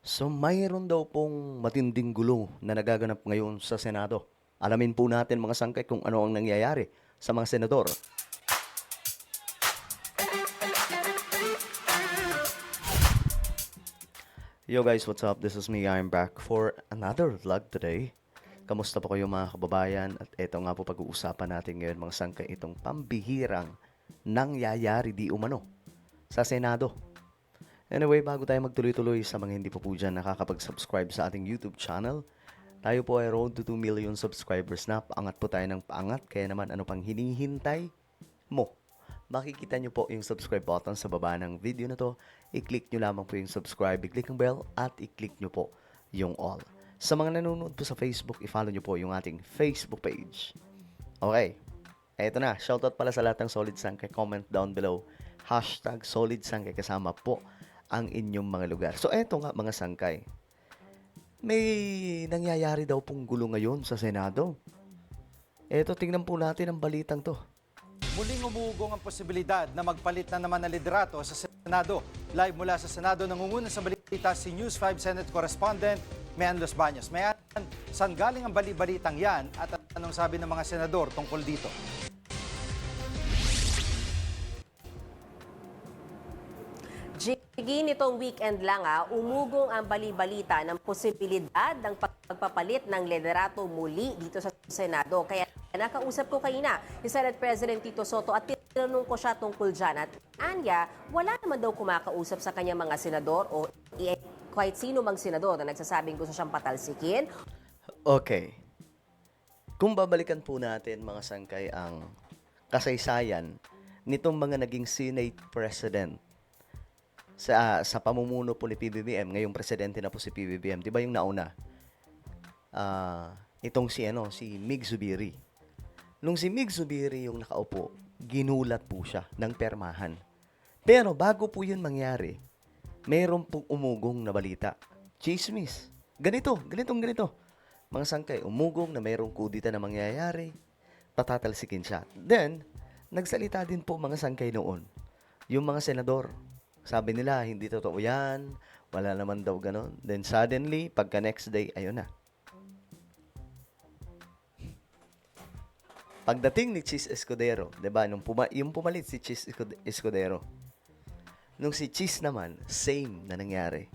So mayroon daw pong matinding gulo na nagaganap ngayon sa Senado. Alamin po natin mga sangkay kung ano ang nangyayari sa mga senador. Yo guys, what's up? This is me. I'm back for another vlog today. Kamusta po kayo mga kababayan? At eto nga po pag-uusapan natin ngayon mga sangkay itong pambihirang nangyayari di umano sa Senado. Anyway, bago tayo magtuloy-tuloy sa mga hindi po dyan nakakapag-subscribe sa ating YouTube channel, tayo po ay road to 2 million subscribers na. Paangat po tayo ng paangat. Kaya naman ano pang hinihintay mo? Makikita nyo po yung subscribe button sa baba ng video na to. I-click nyo lamang po yung subscribe, i-click ang bell, at i-click nyo po yung all. Sa mga nanonood po sa Facebook, i-follow nyo po yung ating Facebook page. Okay, eto na. Shoutout pala sa lahat ng Solid Sangkay. Comment down below. Hashtag Solid Sangkay kasama po ang inyong mga lugar. So eto nga mga sangkay. May nangyayari daw pong gulo ngayon sa Senado. Eto, tingnan po natin ang balitang to. Muling umuugong ang posibilidad na magpalit na naman ng liderato sa Senado. Live mula sa Senado, nangunguna sa balita si News 5 Senate Correspondent Mean Los Baños. Mean, saan galing ang bali-balitang yan at anong sabi ng mga senador tungkol dito? Jiggy, nitong weekend lang umugong ang bali-balita ng posibilidad ng pagpapalit ng liderato muli dito sa Senado. Kaya nakausap ko kanina si Senate President Tito Soto at tinanong ko siya tungkol dyan. At anya, wala naman daw kumakausap sa kanyang mga senador o kahit sino mang senador na nagsasabing gusto siyang patalsikin. Okay. Kung babalikan po natin mga sangkay ang kasaysayan nitong mga naging Senate President sa pamumuno po ni PBBM, ngayong presidente na po si PBBM, 'di ba yung nauna? Itong si Mig Zubiri. Nung si Mig Zubiri yung nakaupo, ginulat po siya ng permahan. Pero bago po 'yun mangyari, mayroon pong umugong na balita. Chismis. Ganito. Mga sangkay, umugong na mayroong kudita na mangyayari, patatalsikin siya. Then, nagsalita din po mga sangkay noon, yung mga senador. Sabi nila, hindi totoo yan, wala naman daw ganon. Then suddenly, pagka next day, ayun na. Pagdating ni Chis Escudero, 'di ba? Yung pumalit si Chis Escudero. Nung si Chis naman, same na nangyari.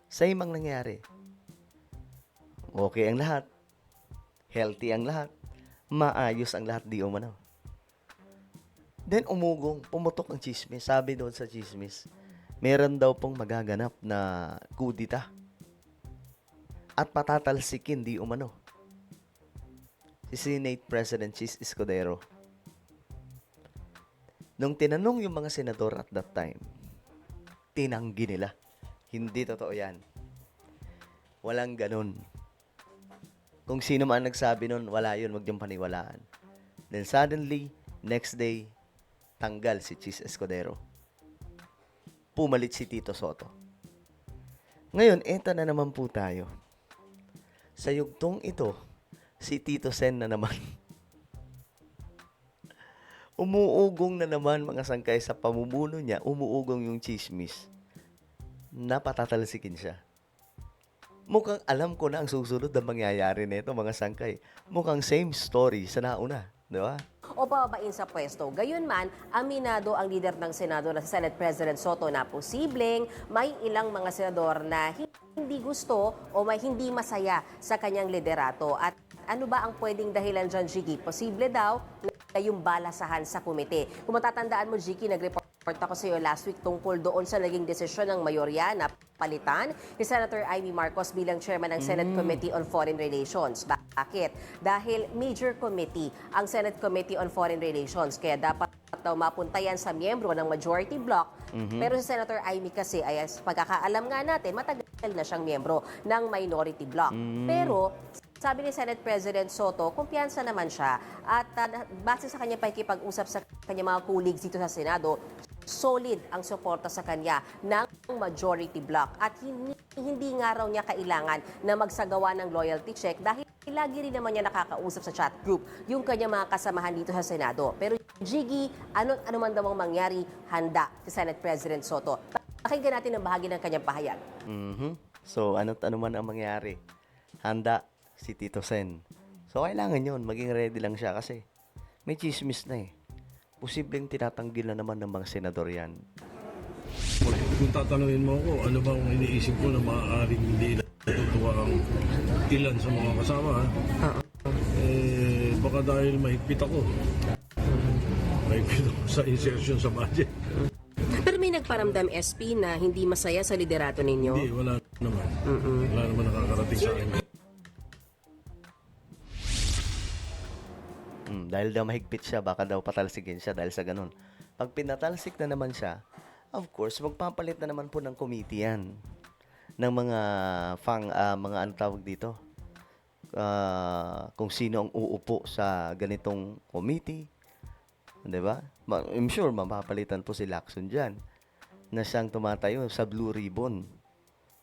Same ang nangyari. Okay ang lahat. Healthy ang lahat. Maayos ang lahat, di umano. Then umugong, pumutok ang chismis. Sabi doon sa chismis, meron daw pong magaganap na kudita. At patatalsikin, di umano. Si Senate President Chis Escudero. Nung tinanong yung mga senador at that time, tinanggi nila. Hindi totoo yan. Walang ganun. Kung sino man nagsabi nun, wala yun, wag niyong paniwalaan. Then suddenly, next day, tanggal si Chis Escudero. Pumalit si Tito Soto. Ngayon, eto na naman po tayo. Sa yugtong ito, si Tito Sen na naman. Umuugong na naman mga sangkay sa pamumuno niya, umuugong yung chismis. Napatatalsikin siya. Mukhang alam ko na ang susunod na mangyayari nito mga sangkay. Mukhang same story sa nauna, di ba? O pababain sa pwesto. Gayunman, aminado ang lider ng Senado na si Senate President Soto na posibleng may ilang mga senador na hindi gusto o may hindi masaya sa kanyang liderato. At ano ba ang pwedeng dahilan dyan, Jiggy? Posible daw na yung balasahan sa komite. Kung matatandaan mo, Jiggy, nag-report ako sa iyo last week tungkol doon sa naging desisyon ng mayorya na palitan ni Senator Amy Marcos bilang chairman ng Senate Committee on Foreign Relations. Bakit? Dahil major committee ang Senate Committee on Foreign Relations. Kaya dapat daw mapunta yan sa miyembro ng majority block. Pero si Senator Amy kasi, ay pagkakaalam nga natin, matagal na siyang miyembro ng minority block. Pero sabi ni Senate President Soto, kumpiyansa naman siya at base sa kanya pakikipag-usap sa kanya mga colleagues dito sa Senado, solid ang suporta sa kanya ng majority block at hindi nga raw niya kailangan na magsagawa ng loyalty check dahil lagi rin naman niya nakakausap sa chat group yung kanya mga kasamahan dito sa Senado. Pero Jiggy, ano man daw ang mangyari, handa si Senate President Soto. Pakinggan natin ang bahagi ng kanyang pahayag. So, ano man ang mangyari, handa si Tito Sen. So, kailangan yun. Maging ready lang siya kasi may chismis na eh. Posibleng tinatanggil na naman ng mga senador yan. Kung tatanungin mo ako, ano bang iniisip ko na maaaring hindi natutuwa ang ilan sa mga kasama, ha? Baka dahil mahigpit ako. Mahigpit ako sa insertion sa budget. Pero may nagparamdam, SP, na hindi masaya sa liderato ninyo? Hindi, wala naman. Wala naman nakakarating sa akin. Dahil daw mahigpit siya, baka daw patalsikin siya dahil sa ganun. Pag pinatalsik na naman siya, of course, magpapalit na naman po ng committee yan. Ng mga mga ano tawag dito. Kung sino ang uupo sa ganitong committee. 'Di ba? I'm sure mapapalitan po si Lacson dyan na siyang tumatayo sa Blue Ribbon.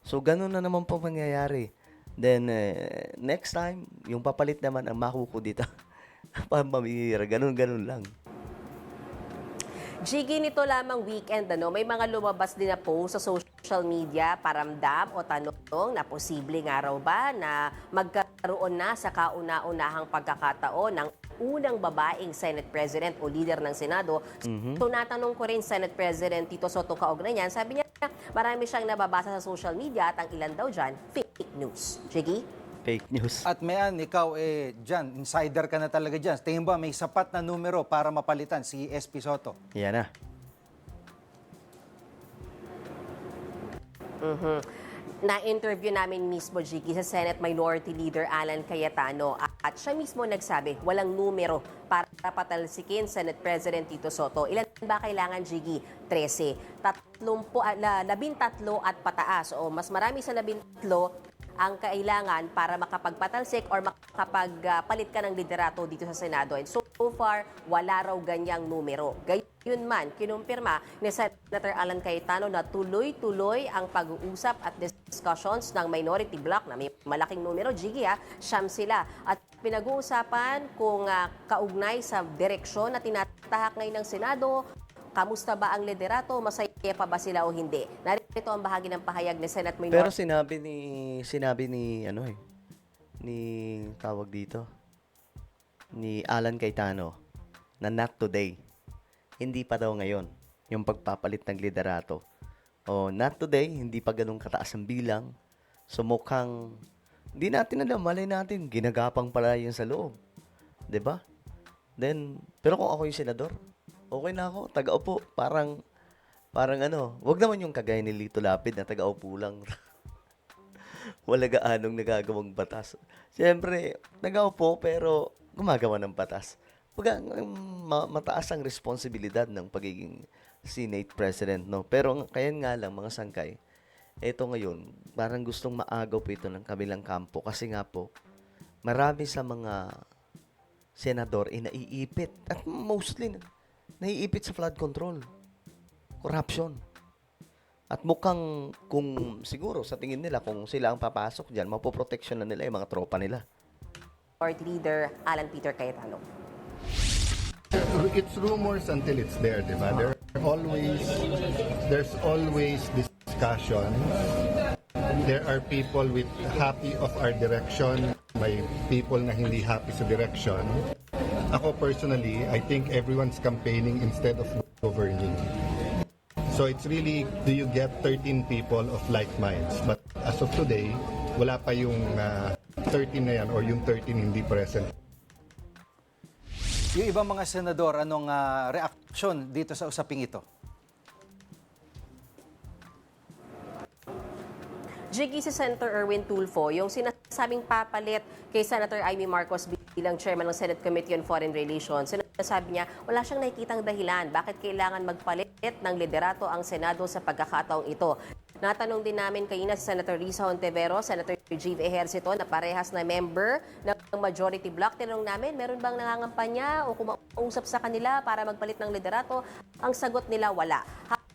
So, ganun na naman po mangyayari. Then, next time, yung papalit naman ang makuko dito. Pamamihira, ganun lang. Jiggy, nito lamang weekend, may mga lumabas din na post sa social media, paramdam o tanong na posibleng araw ba na magkaroon na sa kauna-unahang pagkakataon ng unang babaeng Senate President o leader ng Senado. So natanong ko rin Senate President Tito Soto kaugnay niyan, sabi niya marami siyang nababasa sa social media at ang ilan daw dyan, fake news. Jiggy? Fake news. At Mayan, ikaw dyan, insider ka na talaga dyan. Tingin ba may sapat na numero para mapalitan si SP Soto? Yan na. Na-interview namin mismo, Jiggy, sa Senate Minority Leader Alan Cayetano at siya mismo nagsabi, walang numero para patalsikin Senate President Tito Soto. Ilan ba kailangan, Jiggy? 13. 13 at pataas o mas marami sa 13 ang kailangan para makapagpatalsik or makapagpalit ka ng liderato dito sa Senado. And so far, wala raw ganyang numero. Gayun man, kinumpirma ni Senator Alan Cayetano na tuloy-tuloy ang pag-uusap at discussions ng minority bloc na may malaking numero. Jiggy, siyam sila. At pinag-uusapan kung kaugnay sa direksyon na tinatahak ngayon ng Senado, kamusta ba ang liderato? Masaya pa ba sila o hindi? Narito ang bahagi ng pahayag ni Senate Minority. Pero sinabi ni tawag dito, ni Alan Cayetano na not today. Hindi pa daw ngayon yung pagpapalit ng liderato. O not today, hindi pa ganun kataas ang bilang. So mukhang, hindi natin alam, malay natin, ginagapang pala yun sa loob. 'Di ba? Then, pero kung ako yung senador, okay na ako, taga-upo. Parang wag naman yung kagaya ni Lito Lapid na taga-upo lang. Wala gaanong nagagawang batas. Siyempre, taga-upo pero gumagawa ng batas. Mataas ang responsibilidad ng pagiging Senate President, no? Pero kaya nga lang, mga sangkay, eto ngayon, parang gustong maagaw po ito ng kabilang kampo kasi nga po, marami sa mga senador naiipit at mostly naiipit sa flood control, corruption. At mukhang kung siguro sa tingin nila kung sila ang papasok diyan, mapoproteksyon na nila yung mga tropa nila. Leader Alan Peter Cayetano. It's rumors until it's there, di ba? There's always discussion. There are people with happy of our direction, may people na hindi happy sa direction. Ako personally, I think everyone's campaigning instead of governing. So it's really, do you get 13 people of like minds? But as of today, wala pa yung 13 na yan or yung 13 hindi present. Yung ibang mga senador, anong reaksyon dito sa usaping ito? Jiggy, si Senator Erwin Tulfo, yung sinasabing papalit kay Senator Amy Marcos bilang chairman ng Senate Committee on Foreign Relations, sinasabi niya, wala siyang nakikitang dahilan bakit kailangan magpalit ng liderato ang Senado sa pagkakataong ito. Natanong din namin kanina si Senator Risa Hontiveros, Senator Jeeve Ejercito na parehas na member ng majority bloc. Tinanong namin, meron bang nangangampanya o kumausap sa kanila para magpalit ng liderato? Ang sagot nila, wala.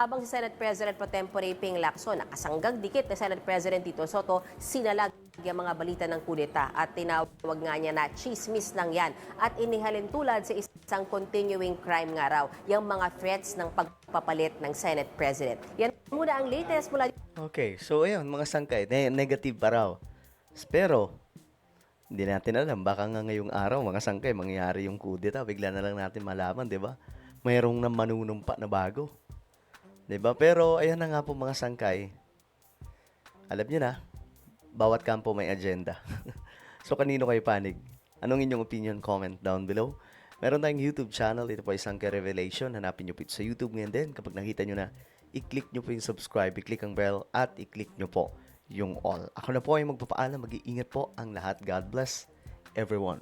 Habang si Senate President Pro Tempore Ping Lacson, nakasanggang dikit ni Senate President Tito Soto, sinalag ang mga balita ng kudeta at tinawag nga niya na chismis lang yan at inihalin tulad sa isang continuing crime nga raw, yung mga threats ng pagpapalit ng Senate President. Yan muna ang latest mula Okay, so ayun, mga sangkay, negative pa raw. Pero, hindi natin alam, baka nga ngayong araw, mga sangkay, mangyayari yung kudeta, bigla na lang natin malaman, di ba? Mayroong na manunumpa na bago. Di ba? Pero, ayan na nga po mga sangkay, alam niyo na, bawat kampo may agenda. So, kanino kayo panig? Anong inyong opinion? Comment down below. Meron tayong YouTube channel. Ito po ay Sangkay Revelation. Hanapin nyo po ito sa YouTube ngayon din. Kapag nakita nyo na, i-click nyo po yung subscribe, i-click ang bell, at i-click nyo po yung all. Ako na po ay magpapaalam. Mag-iingat po ang lahat. God bless everyone.